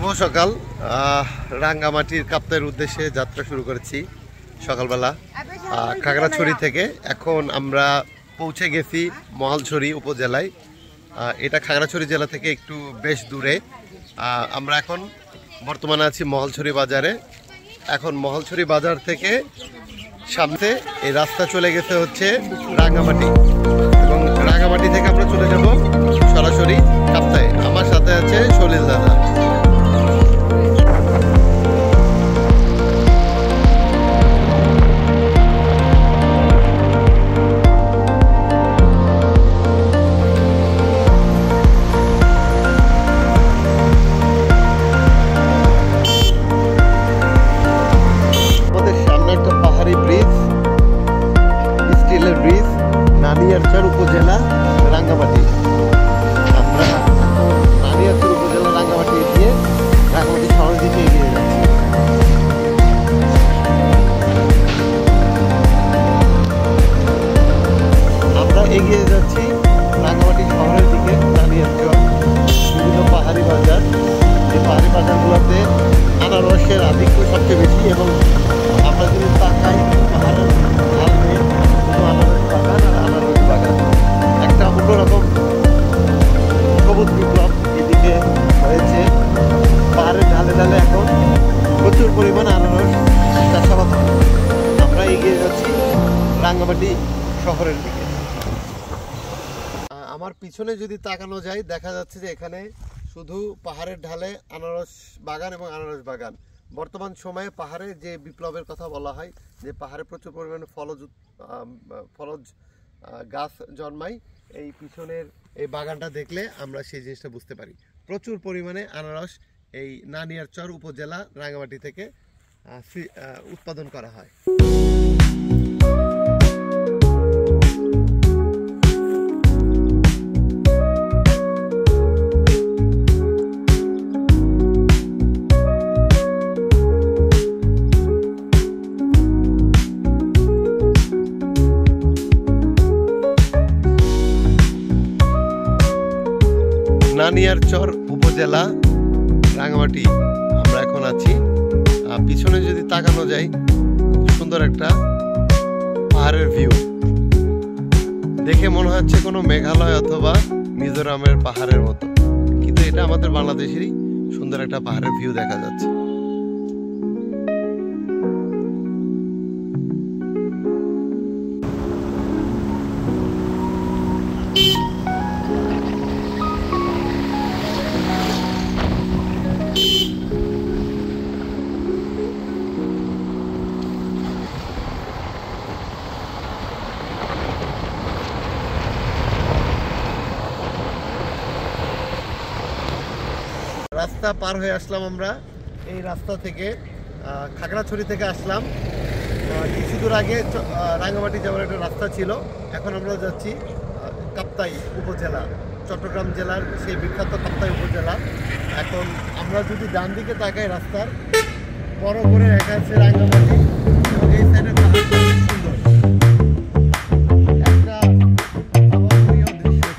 শুভ সকাল। রাঙ্গামাটির কাপ্তাইয়ের উদ্দেশ্যে যাত্রা শুরু করেছি সকালবেলা খাগড়াছড়ি থেকে। এখন আমরা পৌঁছে গেছি মহালছড়ি উপজেলায়। এটা খাগড়াছড়ি জেলা থেকে একটু বেশ দূরে। আমরা এখন বর্তমানে আছি মহালছড়ি বাজারে। এখন মহালছড়ি বাজার থেকে সামনে এই রাস্তা চলে গেছে হচ্ছে রাঙ্গামাটি, এবং রাঙ্গামাটি থেকে আমরা চলে যাব সরাসরি কাপ্তাই। আমার সাথে আছে সলিল দাদা। নানিয়ারচর উপজেলা রাঙ্গামাটি। আমরা নানিয়ারচর উপজেলা রাঙ্গামাটি দিয়ে রাঙ্গামাটি শহরের দিকে এগিয়ে যাচ্ছি। আমরা এগিয়ে যাচ্ছি রাঙ্গামাটি শহরের দিকে। নানিয়ারচর বিভিন্ন পাহাড়ি বাজার, এই পাহাড়ি বাজারগুলোতে আনারসের আধিক্য সবচেয়ে বেশি, এবং আমরা যদি তাকাই পাহাড়ের আনারস বাগান আর আনারস বাগান, একটা অন্যরকম সবুজ বিপ্লব এদিকে হয়েছে। পাহাড়ের ঢালে ঢালে এখন প্রচুর পরিমাণে আনারস চাষাবাদ হয়। আমরা এগিয়ে যাচ্ছি রাঙ্গামাটি শহরের দিকে। আমার পিছনে যদি তাকানো যায় দেখা যাচ্ছে যে এখানে শুধু পাহাড়ের ঢালে আনারস বাগান এবং আনারস বাগান। বর্তমান সময়ে পাহাড়ে যে বিপ্লবের কথা বলা হয়, যে পাহাড়ে প্রচুর পরিমাণে ফলজ গাছ জন্মায়, এই পিছনের এই বাগানটা দেখলে আমরা সেই জিনিসটা বুঝতে পারি। প্রচুর পরিমাণে আনারস এই নানিয়ারচর উপজেলা রাঙ্গামাটি থেকে উৎপাদন করা হয়। নানিয়ারচর উপজেলা রাঙ্গামাটি আমরা এখন আছি। পিছনে যদি তাকানো যায় খুব সুন্দর একটা পাহাড়ের ভিউ দেখে মনে হচ্ছে কোনো মেঘালয় অথবা মিজোরামের পাহাড়ের মতো, কিন্তু এটা আমাদের বাংলাদেশেরই সুন্দর একটা পাহাড়ের ভিউ দেখা যাচ্ছে। রাস্তা পার হয়ে আসলাম আমরা। এই রাস্তা থেকে খাগড়াছড়ি থেকে আসলাম। কিছু দূর আগে রাঙ্গামাটি যাওয়ার একটা রাস্তা ছিল। এখন আমরা যাচ্ছি কাপ্তাই উপজেলা, চট্টগ্রাম জেলার সেই বিখ্যাত কাপ্তাই উপজেলা। এখন আমরা যদি ডান দিকে তাকাই রাস্তার বড় করে দেখা যাচ্ছে রাঙ্গামাটি, এবং এই সাইডে সুন্দর একটা অভাবনীয় দৃশ্য।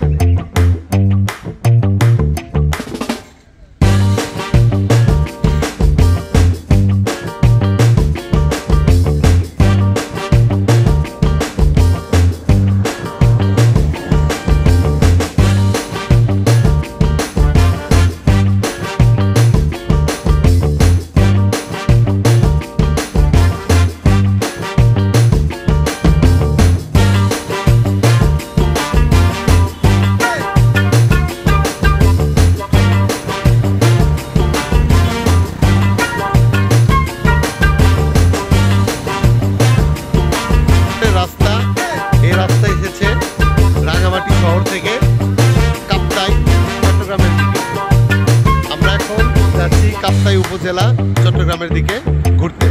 কাপ্তাই উপজেলা চট্টগ্রামের দিকে ঘুরতে।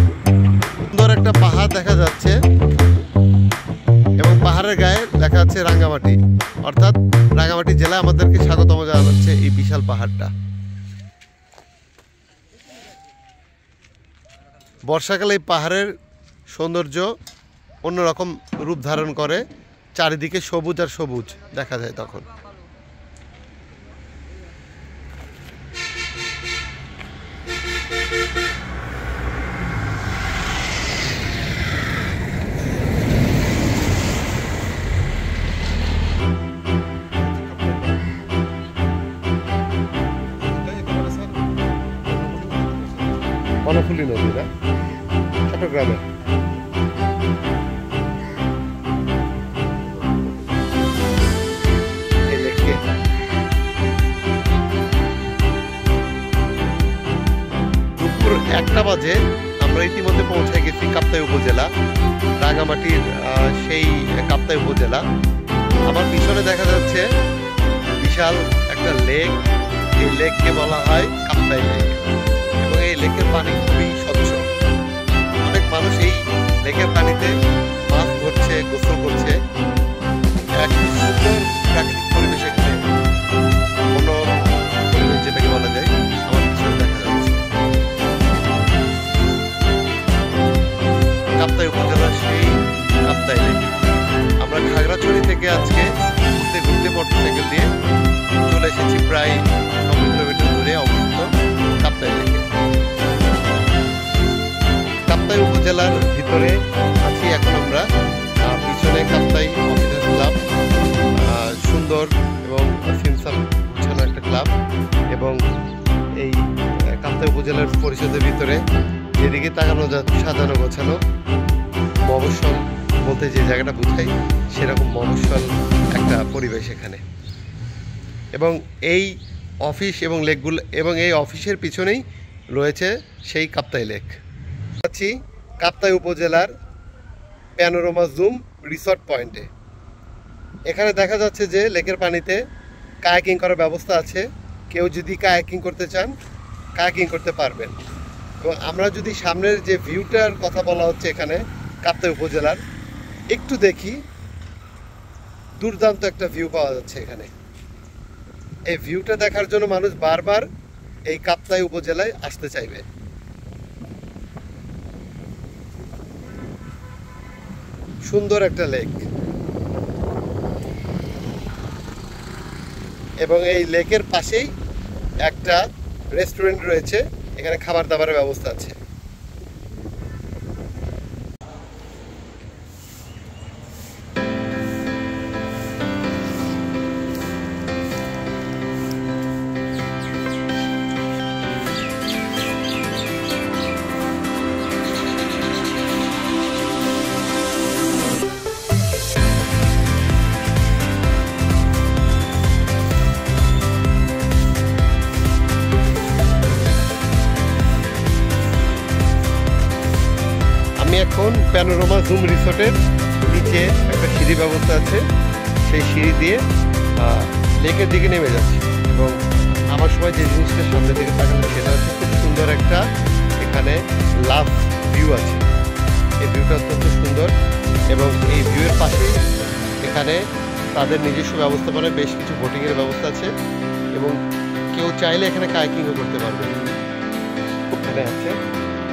সুন্দর একটা পাহাড় দেখা যাচ্ছে, এবং পাহাড়ের গায়ে লেখা আছে রাঙ্গামাটি, অর্থাৎ রাঙ্গামাটি জেলা আমাদেরকে স্বাগতম জানাচ্ছে এই বিশাল পাহাড়টা। বর্ষাকালে এই পাহাড়ের সৌন্দর্য অন্যরকম রূপ ধারণ করে, চারিদিকে সবুজ আর সবুজ দেখা যায় তখন। কর্ণফুলী নদী না, চট্টগ্রামে। দুপুর 1টা বাজে আমরা ইতিমধ্যে পৌঁছে গেছি কাপ্তাই উপজেলা, রাঙামাটির সেই কাপ্তাই উপজেলা। আমার পিছনে দেখা যাচ্ছে বিশাল একটা লেক, এই লেককে বলা হয় কাপ্তাই লেক এবং এই লেকের পানি খুবই স্বচ্ছ। অনেক মানুষ এই লেকের পানিতে মাছ ধরছে, গোসল করছে। এক সুন্দর প্রাকৃতিক পরিবেশ এখানে, কোনো পরিবেশ যেটাকে বলা যায় আমার পিছনে দেখা যাচ্ছে। কাপ্তাই উপজেলার সেই কাপ্তাই লেক। আমরা খাগড়াছড়ি থেকে আজকে ঘুরতে ঘুরতে মোটরসাইকেল দিয়ে চলে এসেছি প্রায় 90 কিলোমিটার দূরে অবস্থিত কাপ্তাই লেকে। কাপ্তাই উপজেলার ভিতরে আছি এখন আমরা। পিছনে কাপ্তাই অফিসার্স ক্লাব, সুন্দর এবং সিমসাম গুছানো একটা ক্লাব। এবং এই কাপ্তাই উপজেলার পরিষদের ভিতরে যেদিকে তাকানো যাচ্ছে সাজানো গোছানো, মফস্বল বলতে যে জায়গাটা বোঝাই সেরকম মফস্বল একটা পরিবেশ এখানে। এবং এই অফিস এবং লেকগুলো এবং এই অফিসের পিছনেই রয়েছে সেই কাপ্তাই লেক। আছি কাপ্তাই উপজেলার প্যানোরামা জুম রিসর্ট পয়েন্টে। এখানে দেখা যাচ্ছে যে লেকের পানিতে কায়াকিং করার ব্যবস্থা আছে। কেউ যদি কায়াকিং করতে চান কায়াকিং করতে পারবেন। এবং আমরা যদি সামনের যে ভিউটার কথা বলা হচ্ছে এখানে কাপ্তাই উপজেলার, একটু দেখি, দুর্দান্ত একটা ভিউ পাওয়া যাচ্ছে এখানে। এই ভিউটা দেখার জন্য মানুষ বারবার এই কাপ্তাই উপজেলায় আসতে চাইবে। সুন্দর একটা লেক এবং এই লেকের পাশেই একটা রেস্টুরেন্ট রয়েছে, এখানে খাবার দাবারের ব্যবস্থা আছে। আমি এখন প্যানোরামা জুম রিসোর্টের নিচে একটা সিঁড়ি ব্যবস্থা আছে, সেই সিঁড়ি দিয়ে লেকের দিকে নেমে যাচ্ছি। এবং আমার সময় যে জিনিসটা সামনের দিকে তাকানো সেটা হচ্ছে খুব সুন্দর একটা এখানে লাভ ভিউ আছে। এই ভিউটা অত্যন্ত সুন্দর এবং এই ভিউয়ের পাশেই এখানে তাদের নিজস্ব ব্যবস্থাপনায় বেশ কিছু বোটিংয়ের ব্যবস্থা আছে এবং কেউ চাইলে এখানে কায়াকিংও করতে পারবে এখানে আছে।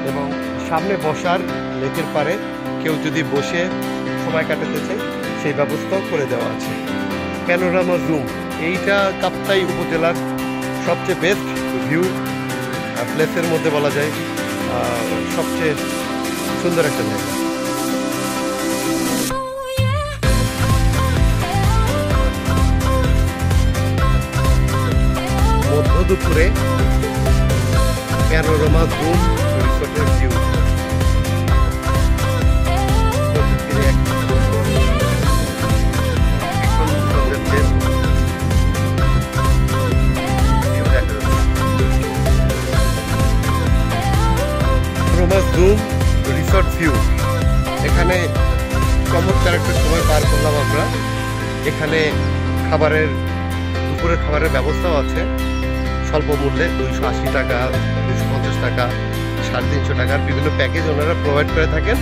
এবং সামনে বসার লেকের পারে কেউ যদি বসে সময় কাটাতে চায় সেই ব্যবস্থাও করে দেওয়া আছে। প্যানোরামা জুম, এইটা কাপ্তাই উপজেলার সবচেয়ে বেস্ট ভিউ প্লেসের মধ্যে বলা যায়, সবচেয়ে সুন্দর একটা জায়গা। মধ্য দুপুরে প্যানোরামা জুম রিসোর্টের ভিউ। জুম রিসর্ট ভিউ, এখানে চমৎকার একটা সময় পার করলাম আমরা। এখানে দুপুরের খাবারের ব্যবস্থাও আছে স্বল্প মূল্যে, 280 টাকা, 250 টাকা, 350 টাকার বিভিন্ন প্যাকেজ ওনারা প্রোভাইড করে থাকেন।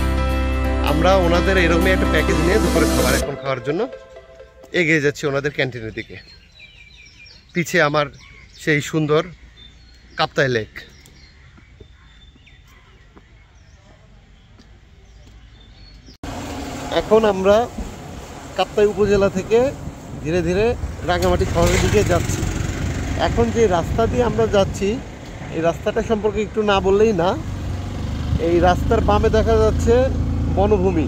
আমরা ওনাদের এরকমই একটা প্যাকেজ নিয়ে দুপুরে এখন খাওয়ার জন্য এগিয়ে যাচ্ছি ওনাদের ক্যান্টিনের দিকে। পিছে আমার সেই সুন্দর কাপ্তাই লেক। এখন আমরা কাপ্তাই উপজেলা থেকে ধীরে ধীরে রাঙামাটি শহরের দিকে যাচ্ছি। এখন যে রাস্তা দিয়ে আমরা যাচ্ছি এই রাস্তাটা সম্পর্কে একটু না বললেই না। এই রাস্তার বামে দেখা যাচ্ছে বনভূমি,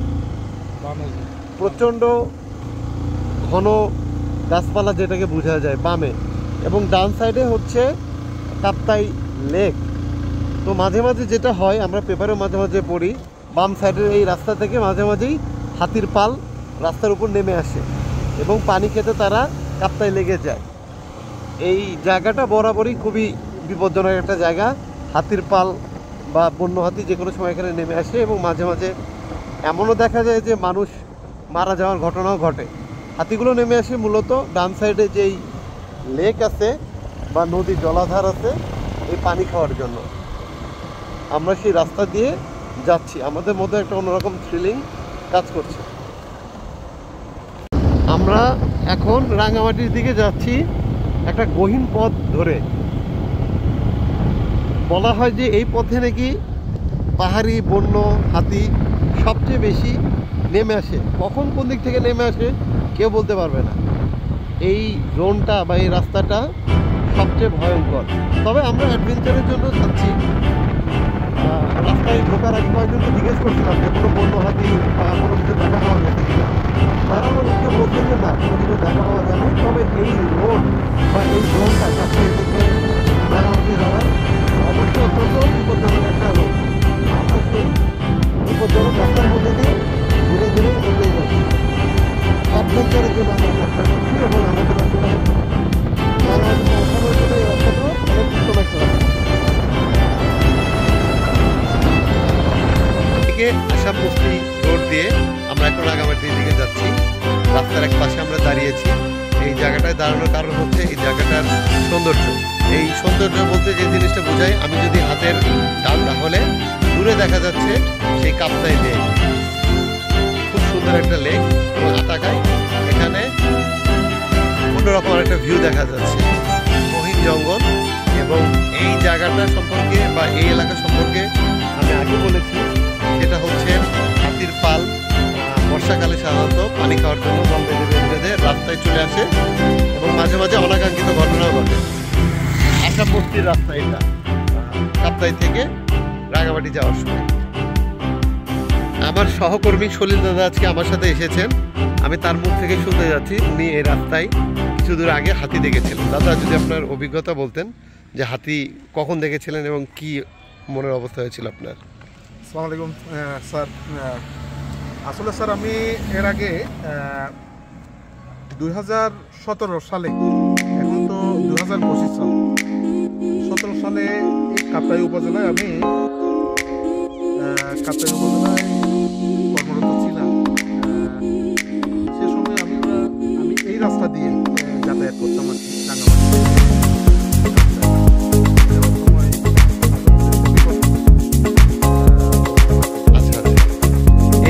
প্রচণ্ড ঘন গাছপালা যেটাকে বোঝা যায় বামে, এবং ডান সাইডে হচ্ছে কাপ্তাই লেক। তো মাঝে মাঝে যেটা হয়, আমরা পেপারেও মাঝে মাঝে পড়ি, বাম সাইডের এই রাস্তা থেকে মাঝে মাঝেই হাতির পাল রাস্তার উপর নেমে আসে এবং পানি খেতে তারা কাপ্তায় লেগে যায়। এই জায়গাটা বরাবরই খুবই বিপজ্জনক একটা জায়গা। হাতির পাল বা বন্য হাতি যে কোনো সময় এখানে নেমে আসে এবং মাঝে মাঝে এমনও দেখা যায় যে মানুষ মারা যাওয়ার ঘটনাও ঘটে। হাতিগুলো নেমে আসে মূলত ডান সাইডে যেই লেক আছে বা নদী জলাধার আছে এই পানি খাওয়ার জন্য। আমরা সেই রাস্তা দিয়ে যাচ্ছি, আমাদের মধ্যে একটা অন্যরকম থ্রিলিং কাজ করছে। আমরা এখন রাঙামাটির দিকে যাচ্ছি একটা গহীন পথ ধরে। বলা হয় যে এই পথে নাকি পাহাড়ি বন্য হাতি সবচেয়ে বেশি নেমে আসে। কখন কোন দিক থেকে নেমে আসে কেউ বলতে পারবে না। এই জোনটা বা এই রাস্তাটা সবচেয়ে ভয়ঙ্কর। তবে আমরা অ্যাডভেঞ্চারের জন্য যাচ্ছি। রাস্তায় ঢোকার আগে কয়েকজনকে জিজ্ঞেস করছিলাম যে কোনো বন্য হাতি বা কোনো কিছু দেখা পাওয়া গেছে কিনা। তারা আমাদেরকে বলছেন যে না, কোনো কিছু দেখা পাওয়া যাবে। তবে এই রোড বা এই জোনটা কাপ্তাই থেকে রাঙামাটি যাওয়ার অবশ্যই অত্যন্ত বিপজ্জনক একটা রোড। আমরা সেই বিপজ্জনক রাস্তার মধ্যে দিয়ে ধীরে ধীরে এগিয়ে যাচ্ছি। অ্যাডভেঞ্চারের জন্য আমরা চেষ্টা করছি এবং আমাদের আসলে রাঙামাটি পৌঁছানোর জন্য এই রাস্তাটা অনেক উত্তম একটা রাস্তা। আসাম বস্তি রোড দিয়ে আমরা এখন রাঙামাটির দিকে যাচ্ছি। রাস্তার এক পাশে আমরা দাঁড়িয়েছি। এই জায়গাটায় দাঁড়ানোর কারণ হচ্ছে এই জায়গাটার সৌন্দর্য। এই সৌন্দর্য বলতে যে জিনিসটা বোঝায়, আমি যদি হাতের ডান তাহলে দূরে দেখা যাচ্ছে সেই কাপ্তাই লেক, খুব সুন্দর একটা লেক এবং আতাকায় এখানে অন্যরকম একটা ভিউ দেখা যাচ্ছে, গহীন জঙ্গল। এবং এই জায়গাটা সম্পর্কে বা এই এলাকা সম্পর্কে আমি আগে বলেছি, সেটা হচ্ছে হাতির পাল বর্ষাকালে সাধারণত পানি খাওয়ার জন্য বল বেঁধে বেঁধে রাস্তায় চলে আসে এবং মাঝে মাঝে অনাকাঙ্ক্ষিত ঘটনাও ঘটে। আসাম বস্তির রাস্তা এটা, কাপ্তাই থেকে রাঙামাটি যাওয়ার সময়। আমার সহকর্মী সলিল দাদা আজকে আমার সাথে এসেছেন। আমি তার মুখ থেকে শুনতে যাচ্ছি উনি এই রাস্তায় কিছু দূর আগে হাতি দেখেছিলেন। দাদা, যদি আপনার অভিজ্ঞতা বলতেন যে হাতি কখন দেখেছিলেন এবং কি মনের অবস্থা হয়েছিল আপনার? আসসালামু আলাইকুম স্যার। আসলে স্যার আমি এর আগে 2017 সালে, এখন তো 2025 সাল, 17 সালে কাপ্তাই উপজেলায় আমি কাপ্তাই উপজেলায় কর্মরত ছিলাম। সে সময় আমি এই রাস্তা দিয়ে যাতায়াত করতাম আর কি রাঙামাটি।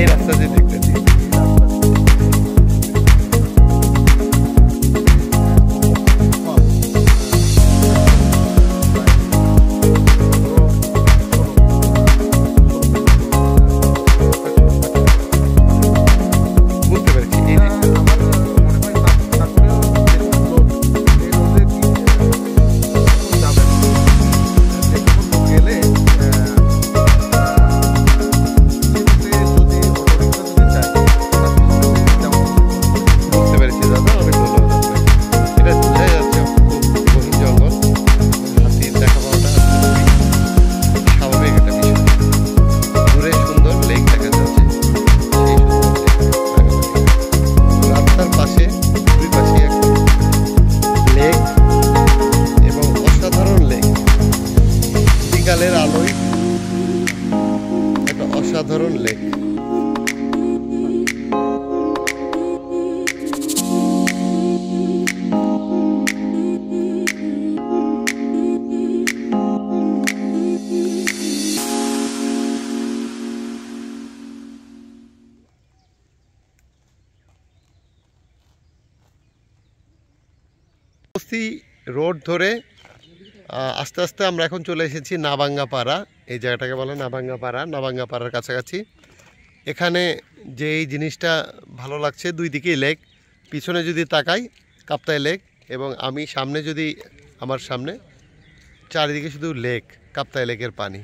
এই রাস্তা দিয়ে দেখতেছি আলোয় একটা অসাধারণ লেক। রোড ধরে আস্তে আস্তে আমরা এখন চলে এসেছি নাবাঙ্গাপাড়া। এই জায়গাটাকে বলে নাবাঙ্গাপাড়া। নাবাঙ্গাপাড়ার কাছাকাছি এখানে যে এই জিনিসটা ভালো লাগছে, দুই দিকেই লেক। পিছনে যদি তাকাই কাপ্তাই লেক, এবং আমি সামনে যদি আমার সামনে চারিদিকে শুধু লেক, কাপ্তাই লেকের পানি।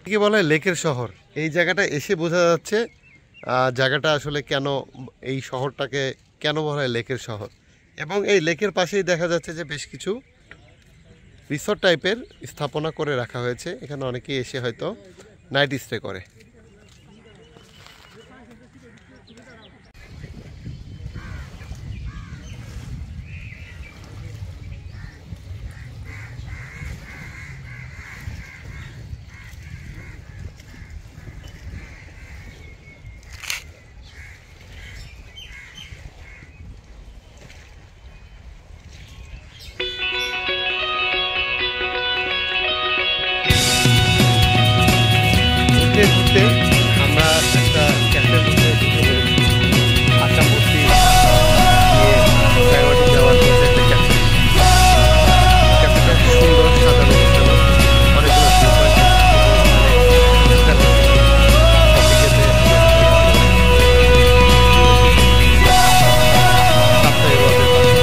কি বলা হয় লেকের শহর। এই জায়গাটা এসে বোঝা যাচ্ছে জায়গাটা আসলে কেন, এই শহরটাকে কেন বলা হয় লেকের শহর। এবং এই লেকের পাশেই দেখা যাচ্ছে যে বেশ কিছু রিসোর্ট টাইপের স্থাপনা করে রাখা হয়েছে। এখানে অনেকেই এসে হয়তো নাইট স্টে করে। ঘুরতে আমরা একটা ক্যাফের মধ্যে ঢুকে পড়েছি। আশামূর্তি রাঙামাটি যাওয়ার পথে একটা ক্যাফে। ক্যাফেটা সুন্দর সাজানো গোছানো, অনেকগুলো ভিউ পয়েন্ট, কফি খেতে কাপ্তাই হ্রদের পাশে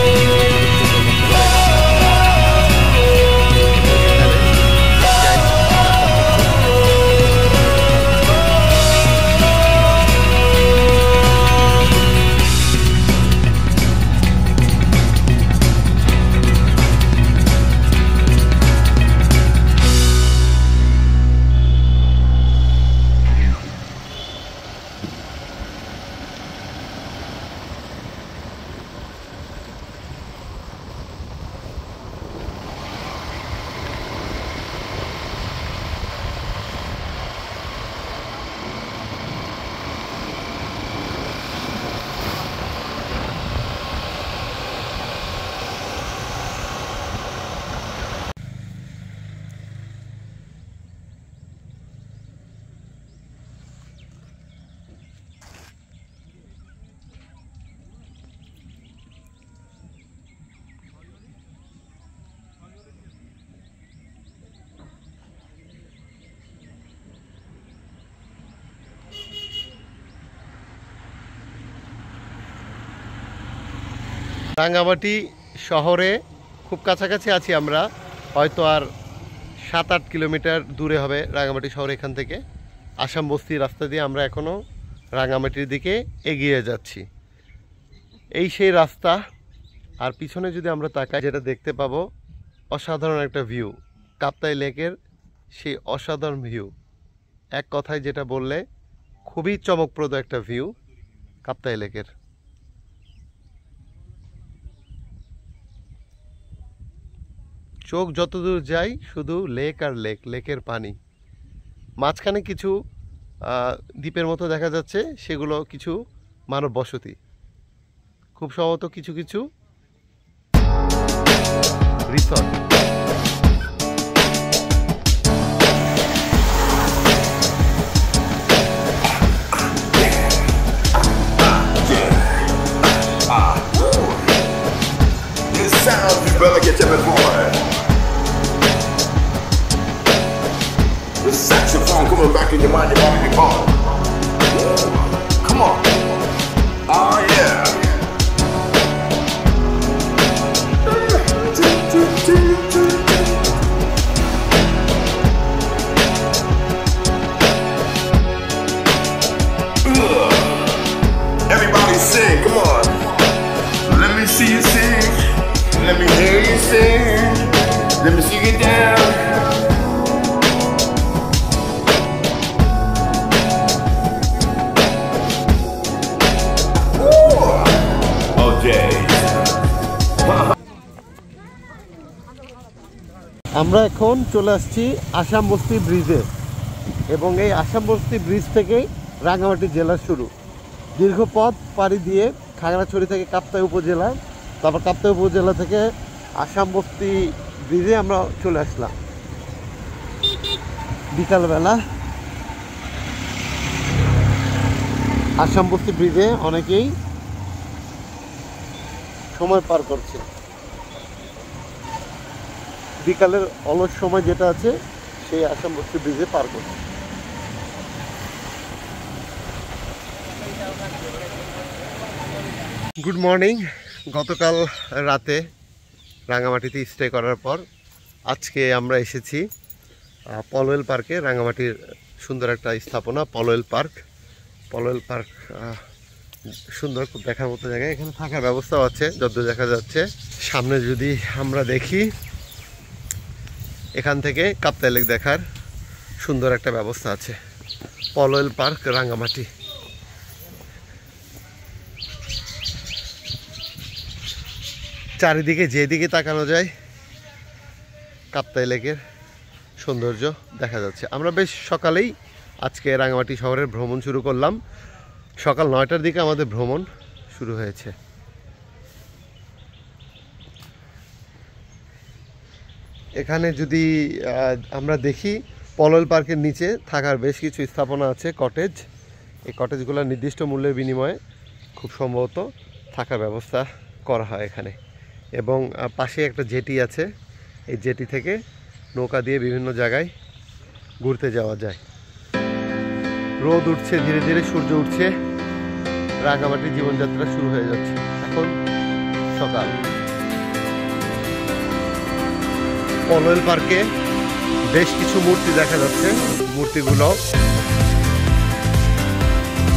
রাঙ্গামাটি শহরে খুব কাছাকাছি আছি আমরা, হয়তো আর 7-8 কিলোমিটার দূরে হবে রাঙ্গামাটি শহর এখান থেকে। আসাম বস্তি রাস্তা দিয়ে আমরা এখনও রাঙ্গামাটির দিকে এগিয়ে যাচ্ছি। এই সেই রাস্তা। আর পিছনে যদি আমরা তাকাই, যেটা দেখতে পাবো অসাধারণ একটা ভিউ, কাপ্তাই লেকের সেই অসাধারণ ভিউ। এক কথায় যেটা বললে খুবই চমকপ্রদ একটা ভিউ কাপ্তাই লেকের। চোখ যতদূর যাই শুধু লেক আর লেক, লেকের পানি। মাঝখানে কিছু দ্বীপের মতো দেখা যাচ্ছে, সেগুলো কিছু মানব বসতি, খুব সম্ভবত কিছু কিছু resort. Brother, get your boy. The saxophone coming back in your mind, your body, your ball. Come on. Oh yeah. Everybody sing, come on. Let me see you sing. Let me hear you sing. Let me see you down. Oh, Jay. আমরা এখন চলে আসছি আসাম বস্তি ব্রিজে, এবং এই আসাম বস্তি bridge থেকেই রাঙ্গামাটি জেলার শুরু। দীর্ঘ পথ পাড়ি দিয়ে খাগড়াছড়ি থেকে কাপ্তাই উপজেলা, তারপর কাপ্তাই উপজেলা থেকে আসাম বস্তি ব্রিজে আমরা চলে আসলাম বিকালবেলা। আসাম বস্তি ব্রিজে অনেকেই সময় পার করছে। বিকালের অলস সময় যেটা আছে সেই আসাম বস্তি ব্রিজে পার করছে। Good morning. গতকাল রাতে রাঙামাটিতে স্টে করার পর আজকে আমরা এসেছি পলওয়েল পার্কে। রাঙামাটির সুন্দর একটা স্থাপনা পলওয়েল পার্ক। পলল পার্ক সুন্দর, খুব দেখার মতো জায়গা। এখানে থাকার ব্যবস্থাও আছে যতদূর দেখা যাচ্ছে। সামনে যদি আমরা দেখি, এখান থেকে কাপ্তাই লেক দেখার সুন্দর একটা ব্যবস্থা আছে। পলল পার্ক, রাঙ্গামাটি। চারিদিকে যেদিকে তাকানো যায় কাপ্তাই লেকের সৌন্দর্য দেখা যাচ্ছে। আমরা বেশ সকালেই আজকে রাঙ্গামাটি শহরের ভ্রমণ শুরু করলাম। সকাল 9টার দিকে আমাদের ভ্রমণ শুরু হয়েছে। এখানে যদি আমরা দেখি, পলল পার্কের নিচে থাকার বেশ কিছু স্থাপনা আছে, কটেজ। এই কটেজগুলো নির্দিষ্ট মূল্যের বিনিময়ে খুব সম্ভবত থাকার ব্যবস্থা করা হয় এখানে। এবং পাশে একটা জেটি আছে, এই জেটি থেকে নৌকা দিয়ে বিভিন্ন জায়গায় ঘুরতে যাওয়া যায়। রোদ উঠছে, ধীরে ধীরে সূর্য উঠছে, রাঙ্গামাটির জীবনযাত্রা শুরু হয়ে যাচ্ছে। এখন সকাল। পলল পার্কে বেশ কিছু মূর্তি দেখা যাচ্ছে। মূর্তিগুলো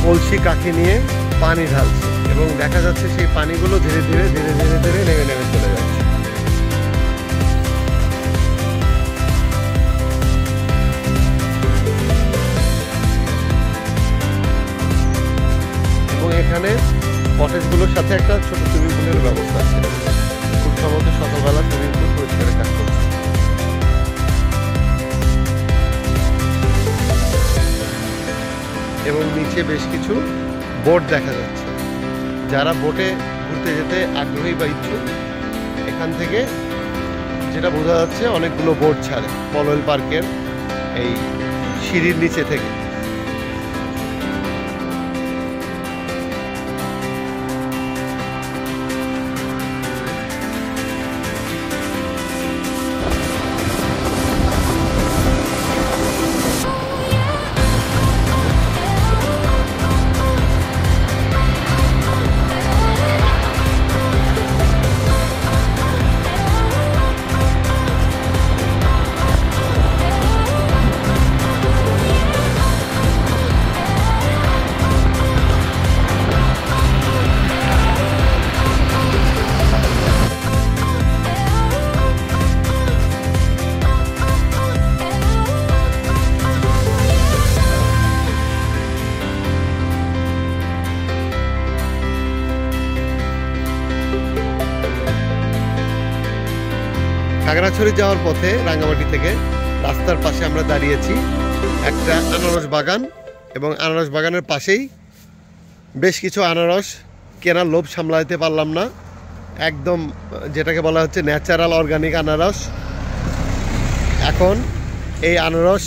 কলসি কাকে নিয়ে পানি ঢালছে এবং দেখা যাচ্ছে সেই পানিগুলো ধীরে ধীরে ধীরে ধীরে ধীরে নেমে নেমে চলে যাচ্ছে। এবং এখানে কটেজগুলোর সাথে একটা ছোট সুইমিং পুলের ব্যবস্থা আছে। খুব সম্ভবত সকালবেলা সুইমিং পুল পরিষ্কারের কাজ করছে। এবং নিচে বেশ কিছু বোট দেখা যাচ্ছে। যারা বোটে ঘুরতে যেতে আগ্রহী বা ইচ্ছুক, এখান থেকে যেটা বোঝা যাচ্ছে অনেকগুলো বোট ছাড়ে পলল পার্কের এই সিঁড়ির নিচে থেকে। খাগড়াছড়ি যাওয়ার পথে রাঙ্গামাটি থেকে রাস্তার পাশে আমরা দাঁড়িয়েছি একটা আনারস বাগান, এবং আনারস বাগানের পাশেই বেশ কিছু আনারস কেনার লোভ সামলাতে পারলাম না। একদম যেটাকে বলা হচ্ছে ন্যাচারাল অর্গানিক আনারস। এখন এই আনারস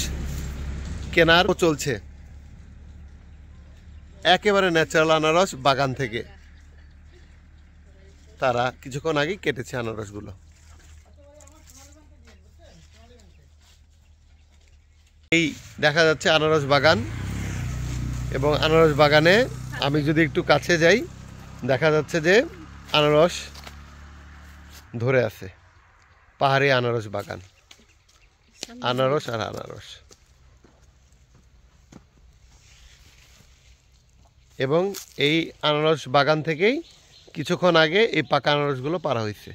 কেনার চলছে, একেবারে ন্যাচারাল আনারস বাগান থেকে তারা কিছুক্ষণ আগেই কেটেছে আনারসগুলো। এই দেখা যাচ্ছে আনারস বাগান, এবং আনারস বাগানে আমি যদি একটু কাছে যাই, দেখা যাচ্ছে যে আনারস ধরে আছে। পাহাড়ি আনারস বাগান, আনারস আর আনারস। এবং এই আনারস বাগান থেকেই কিছুক্ষণ আগে এই পাকা আনারসগুলো পাড়া হয়েছে।